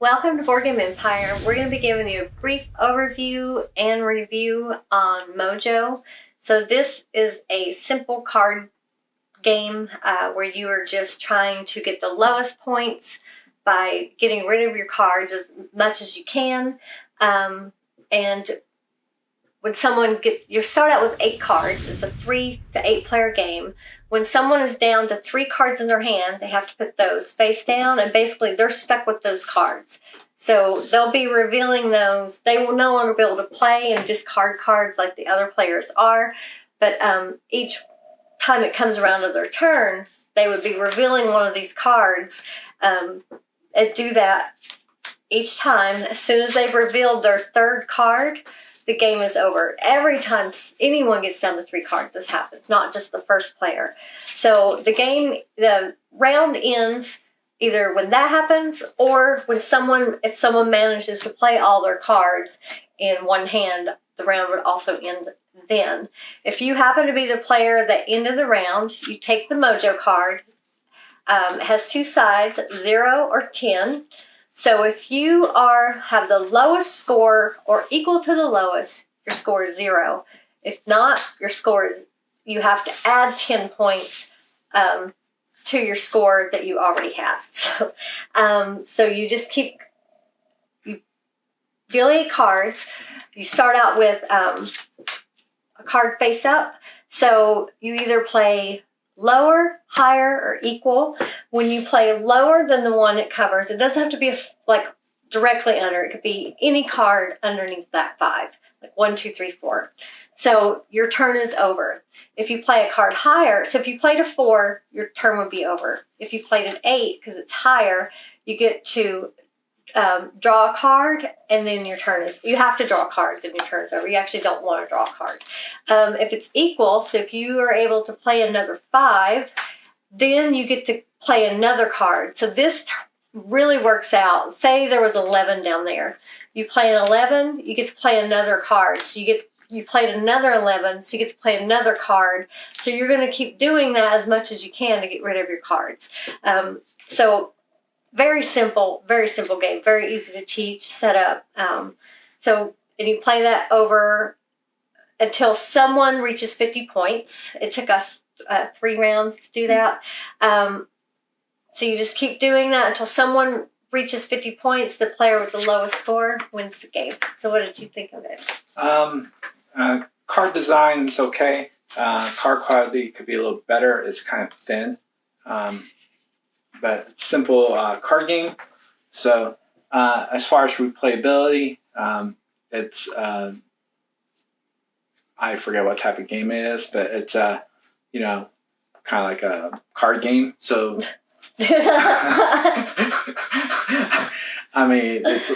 Welcome to Board Game Empire. We're going to be giving you a brief overview and review on Mojo. So this is a simple card game where you are just trying to get the lowest points by getting rid of your cards as much as you can. And when someone you start out with 8 cards. It's a 3 to 8 player game. When someone is down to 3 cards in their hand, they have to put those face down, and basically they're stuck with those cards. So they'll be revealing those. They will no longer be able to play and discard cards like the other players are, but each time it comes around to their turn, they would be revealing one of these cards and do that each time. As soon as they've revealed their 3rd card, the game is over. Every time anyone gets down to 3 cards, this happens, not just the first player. So the round ends either when that happens or when if someone manages to play all their cards in one hand, the round would also end then. If you happen to be the player that ended the round, you take the Mojo card. It has 2 sides, 0 or 10. So if you have the lowest score or equal to the lowest, your score is 0. If not, you have to add 10 points to your score that you already have. So you just you deal 8 cards. You start out with a card face up. So you either play lower, higher, or equal. When you play lower than the one it covers, it doesn't have to be directly under. It could be any card underneath that 5, like 1, 2, 3, 4. So your turn is over. If you play a card higher, so if you played a 4, your turn would be over. If you played an 8, because it's higher, you get to draw a card, and then you have to draw a card, then your turn is over. You actually don't want to draw a card. If it's equal, so if you are able to play another 5, then you get to play another card. So this really works out. Say there was 11 down there. You play an 11, you get to play another card. So you played another 11, so you get to play another card. So you're going to keep doing that as much as you can to get rid of your cards. Very simple game, very easy to teach, set up. And you play that over until someone reaches 50 points. It took us 3 rounds to do that. So you just keep doing that until someone reaches 50 points. The player with the lowest score wins the game. So what did you think of it? Card design is okay. Card quality could be a little better. It's kind of thin. But it's simple card game. So as far as replayability, it's I forget what type of game it is, but it's kind of like a card game. So I mean, let's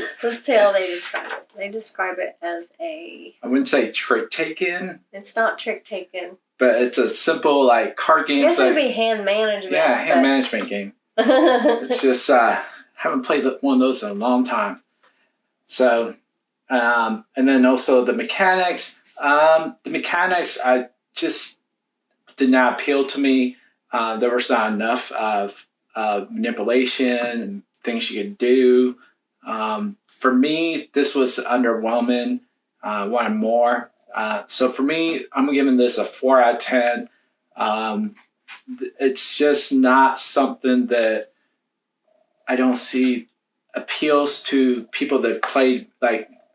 see how they describe it. They describe it as I wouldn't say trick taking. It's not trick taking. But it's a simple card game. It's going to be hand management. Yeah, hand management game. It's just haven't played one of those in a long time. So, and then also the mechanics. The mechanics I just did not appeal to me. There was not enough of manipulation and things you could do. For me, this was underwhelming. Wanted more. So for me, I'm giving this a 4 out of 10. It's just not something that I don't see appeals to people that play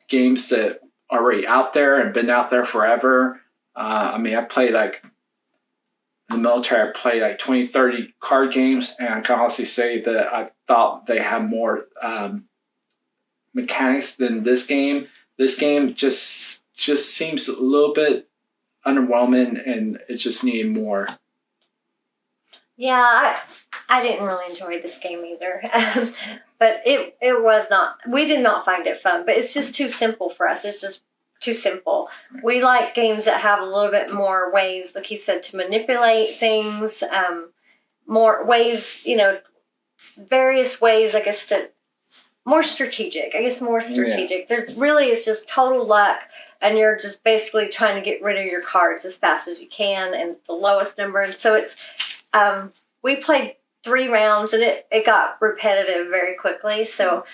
games that are already out there and been out there forever. I mean, I play in the military, I play 20, 30 card games, and I can honestly say that I thought they had more mechanics than this game. This game just seems a little bit underwhelming, and it just needed more. Yeah, I didn't really enjoy this game either. But it was not, we did not find it fun, but it's just too simple for us. It's just too simple. We like games that have a little bit more ways, like he said, to manipulate things, more ways, various ways, I guess, more strategic. Yeah. It's just total luck, and you're just basically trying to get rid of your cards as fast as you can and the lowest number. And so it's, we played 3 rounds, and it got repetitive very quickly. So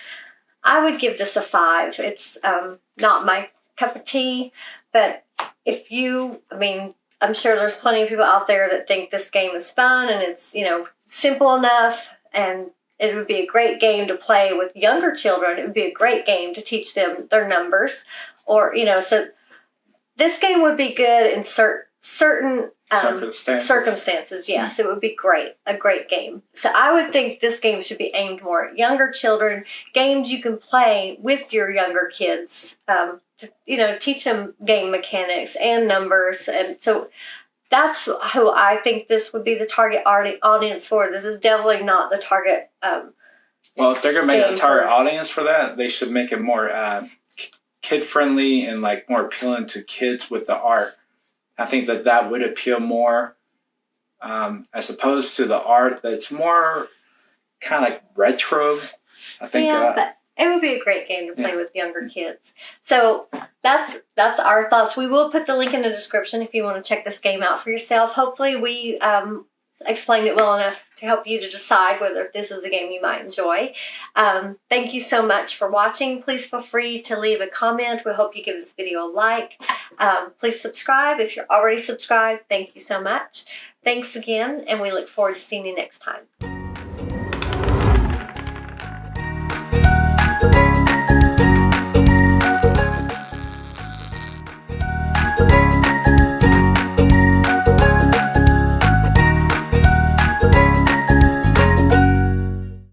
I would give this a 5. It's not my cup of tea, but if you, I mean, I'm sure there's plenty of people out there that think this game is fun and it's, you know, simple enough, and it would be a great game to play with younger children. It would be a great game to teach them their numbers, or, you know, so this game would be good in certain circumstances. Yes, it would be great. A great game. So I would think this game should be aimed more at younger children. Games you can play with your younger kids. To, you know, teach them game mechanics and numbers, and so that's who I think this would be the target audience for. This is definitely not the target. Well, if they're gonna make a target audience for that, they should make it more kid friendly and like more appealing to kids with the art. I think that would appeal more, as opposed to the art that's more kind of like retro. I think. Yeah, but it would be a great game to play with younger kids. So that's our thoughts. We will put the link in the description if you want to check this game out for yourself. Hopefully we explained it well enough to help you to decide whether this is a game you might enjoy. Thank you so much for watching. Please feel free to leave a comment. We hope you give this video a like. Please subscribe if you're already subscribed. Thank you so much. Thanks again, and we look forward to seeing you next time.